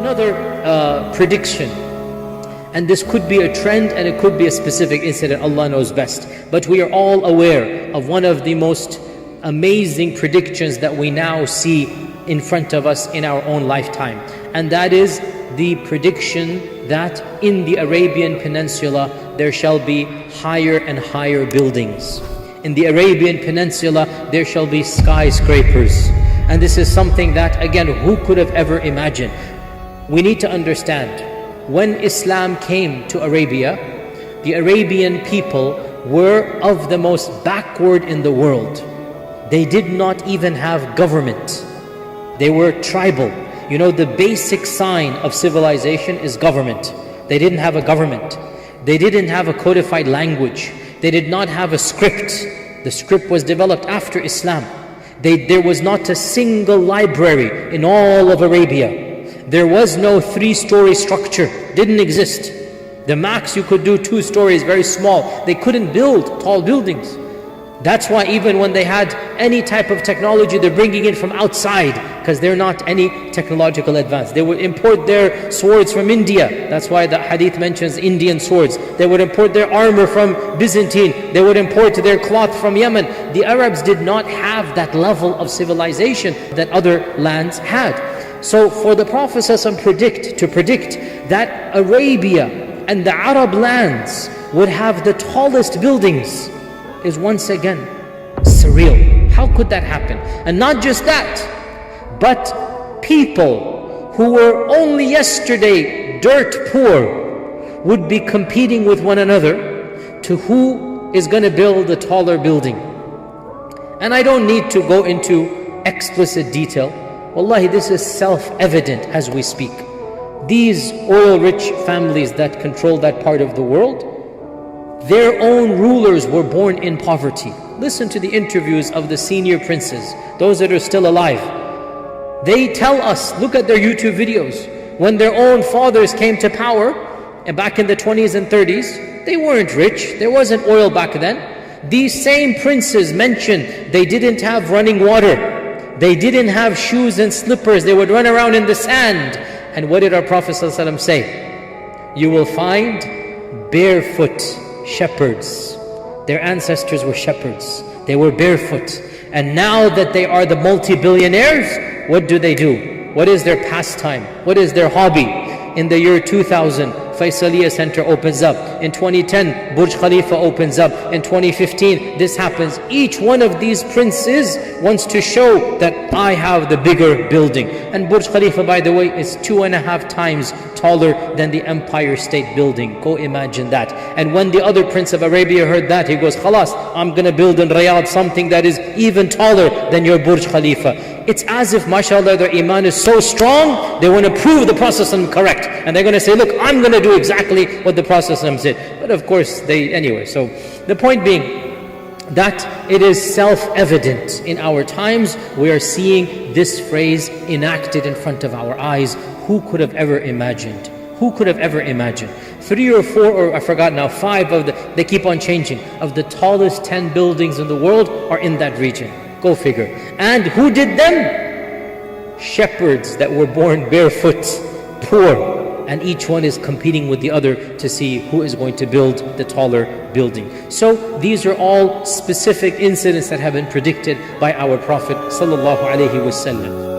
Another prediction, and this could be a trend and it could be a specific incident, Allah knows best. But we are all aware of one of the most amazing predictions that we now see in front of us in our own lifetime. And that is the prediction that in the Arabian Peninsula there shall be higher and higher buildings. In the Arabian Peninsula there shall be skyscrapers. And this is something that, again, who could have ever imagined? We need to understand, when Islam came to Arabia, the Arabian people were of the most backward in the world. They did not even have government. They were tribal. You know, the basic sign of civilization is government. They didn't have a government. They didn't have a codified language. They did not have a script. The script was developed after Islam. There was not a single library in all of Arabia. There was no 3-story structure, didn't exist. The max you could do 2 stories, very small. They couldn't build tall buildings. That's why even when they had any type of technology, they're bringing it from outside, because they're not any technological advance. They would import their swords from India. That's why the hadith mentions Indian swords. They would import their armor from Byzantine. They would import their cloth from Yemen. The Arabs did not have that level of civilization that other lands had. So for the Prophet to predict that Arabia and the Arab lands would have the tallest buildings is once again surreal. How could that happen? And not just that, but people who were only yesterday dirt poor would be competing with one another to who is going to build a taller building. And I don't need to go into explicit detail. Wallahi, this is self-evident as we speak. These oil-rich families that control that part of the world, their own rulers were born in poverty. Listen to the interviews of the senior princes, those that are still alive. They tell us, look at their YouTube videos, when their own fathers came to power, and back in the 20s and 30s, they weren't rich, there wasn't oil back then. These same princes mentioned they didn't have running water. They didn't have shoes and slippers. They would run around in the sand. And what did our Prophet ﷺ say? You will find barefoot shepherds. Their ancestors were shepherds. They were barefoot. And now that they are the multi-billionaires, what do? What is their pastime? What is their hobby? In the year 2000, Faisaliya Center opens up. In 2010, Burj Khalifa opens up. In 2015, this happens. Each one of these princes wants to show that I have the bigger building. And Burj Khalifa, by the way, is 2.5 times taller than the Empire State Building. Go imagine that. And when the other prince of Arabia heard that, he goes, Khalas, I'm going to build in Riyadh something that is even taller than your Burj Khalifa. It's as if, mashallah, their iman is so strong, they want to prove the Prophet correct. And they're going to say, look, I'm going to do exactly what the Prophet said. But of course, anyway. So the point being that it is self-evident in our times. We are seeing this phrase enacted in front of our eyes. Who could have ever imagined? Who could have ever imagined? 3 or 4, or I forgot now, 5 they keep on changing, of the tallest 10 buildings in the world are in that region. Go figure. And who did them? Shepherds that were born barefoot, poor. And each one is competing with the other to see who is going to build the taller building. So these are all specific incidents that have been predicted by our Prophet sallallahu alaihi wasallam.